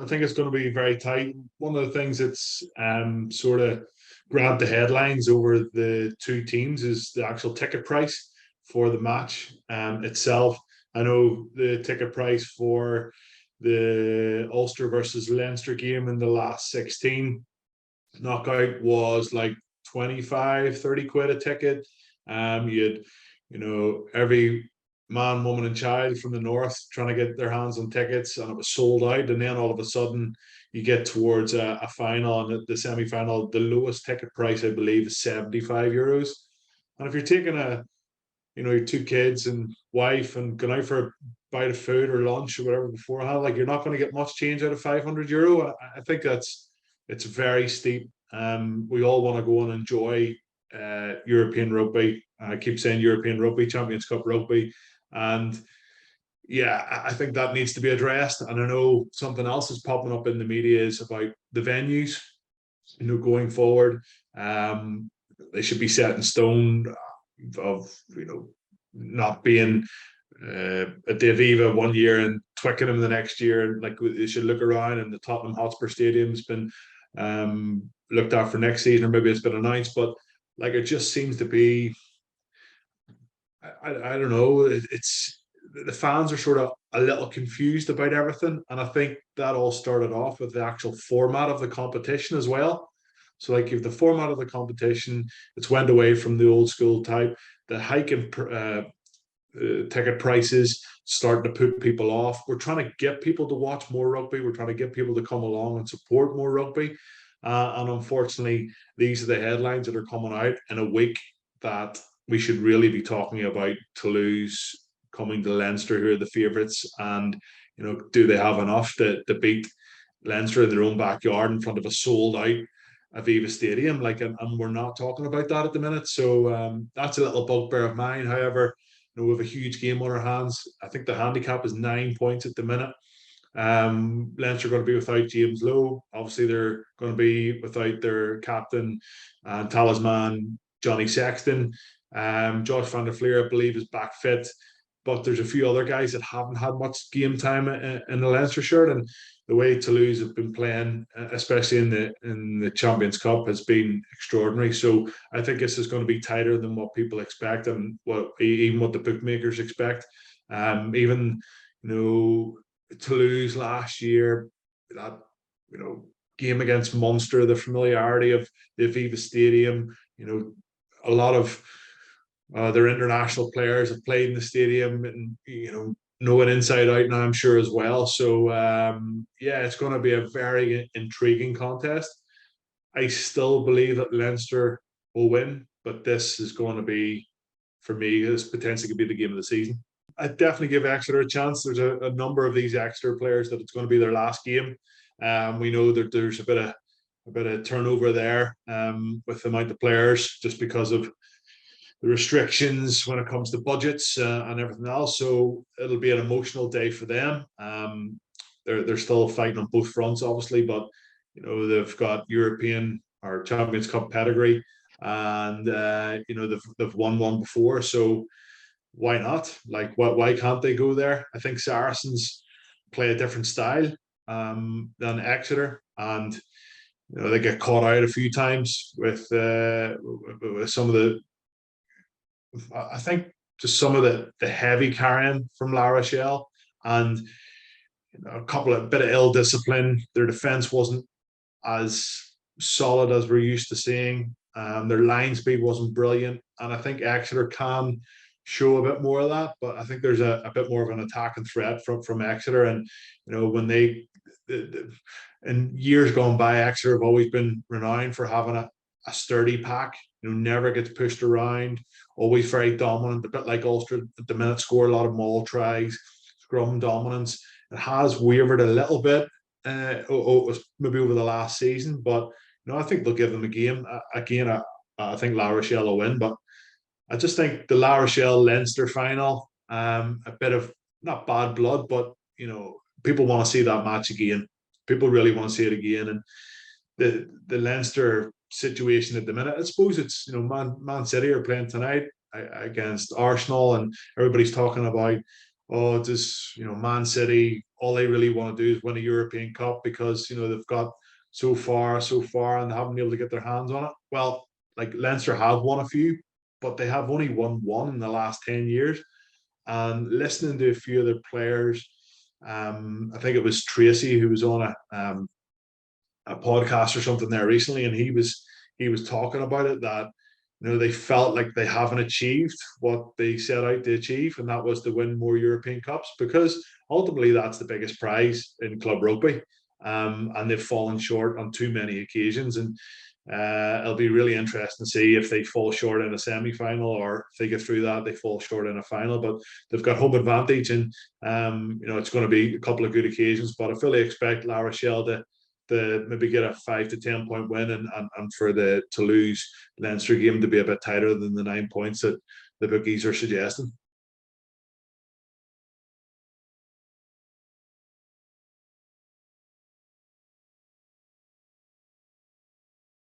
I think it's going to be very tight. One of the things that's sort of grabbed the headlines over the two teams is the actual ticket price for the match itself. I know the ticket price for the Ulster versus Leinster game in the last 16 knockout was like 25, 30 quid a ticket. You had, every man, woman, and child from the north trying to get their hands on tickets, and it was sold out. And then all of a sudden, you get towards a final, and the semi final, the lowest ticket price, I believe, is €75. And if you're taking your two kids and wife and going out for a bite of food or lunch or whatever beforehand, like you're not going to get much change out of €500. I think it's very steep. We all want to go and enjoy European rugby. I keep saying European rugby, Champions Cup rugby, and yeah, I think that needs to be addressed. And I know something else is popping up in the media is about the venues. Going forward, they should be set in stone of not being at the Aviva one year and Twickenham the next year. Like they should look around, and the Tottenham Hotspur Stadium's been looked at for next season, or maybe it's been announced. But like it just seems to be, I don't know. It's the fans are sort of a little confused about everything, and I think that all started off with the actual format of the competition as well. So, like, if the format of the competition, it's went away from the old school type. The hike in ticket prices starting to put people off. We're trying to get people to watch more rugby. We're trying to get people to come along and support more rugby. And unfortunately, these are the headlines that are coming out in a week that we should really be talking about Toulouse coming to Leinster, who are the favourites, and do they have enough to beat Leinster in their own backyard in front of a sold out Aviva Stadium? Like, and we're not talking about that at the minute. So that's a little bugbear of mine. However, we have a huge game on our hands. I think the handicap is 9 points at the minute. Leinster are going to be without James Lowe. Obviously, they're going to be without their captain and talisman, Johnny Sexton. Josh van der Fleer, I believe, is back fit. But there's a few other guys that haven't had much game time in the Leinster shirt, and the way Toulouse have been playing, especially in the Champions Cup, has been extraordinary. So I think this is going to be tighter than what people expect, and what the bookmakers expect. Even Toulouse last year, that game against Munster, the familiarity of the Aviva Stadium, a lot of their international players have played in the stadium, and know it inside out now, I'm sure, as well. So yeah, it's going to be a very intriguing contest. I still believe that Leinster will win, but this is going to be, for me, this potentially could be the game of the season. I definitely give Exeter a chance. There's a number of these Exeter players that it's going to be their last game. We know that there's a bit of turnover there with the amount of players, just because of the restrictions when it comes to budgets and everything else. So it'll be an emotional day for them. They're still fighting on both fronts, obviously, but they've got European or Champions Cup pedigree, and they've won one before. So why not? Like, why can't they go there? I think Saracens play a different style than Exeter, and they get caught out a few times with some of the, I think, just some of the heavy carrying from La Rochelle, and a bit of ill discipline. Their defense wasn't as solid as we're used to seeing. Their line speed wasn't brilliant, and I think Exeter can show a bit more of that. But I think there's a bit more of an attacking threat from Exeter, and when in years gone by, Exeter have always been renowned for having a sturdy pack. Never gets pushed around, always very dominant, a bit like Ulster at the minute, score a lot of maul tries, scrum dominance. It has wavered a little bit, maybe over the last season, but I think they'll give them a game. Again, I think La Rochelle will win, but I just think the La Rochelle Leinster final, a bit of not bad blood, but people want to see that match again. People really want to see it again, and the Leinster situation at the minute, I suppose it's Man City are playing tonight against Arsenal, and everybody's talking about oh, does Man City, all they really want to do is win a European Cup because they've got so far, and they haven't been able to get their hands on it. Well, like Leinster have won a few, but they have only won one in the last 10 years. And listening to a few of their players, I think it was Tracy who was on a podcast or something there recently, and he was talking about it, that they felt like they haven't achieved what they set out to achieve, and that was to win more European Cups, because ultimately that's the biggest prize in club rugby. And they've fallen short on too many occasions, and it'll be really interesting to see if they fall short in a semi-final, or if they get through that, they fall short in a final. But they've got home advantage, and it's going to be a couple of good occasions. But I fully expect La Rochelle to maybe get a 5 to 10 point win, and for the Toulouse Leinster game to be a bit tighter than the 9 points that the bookies are suggesting.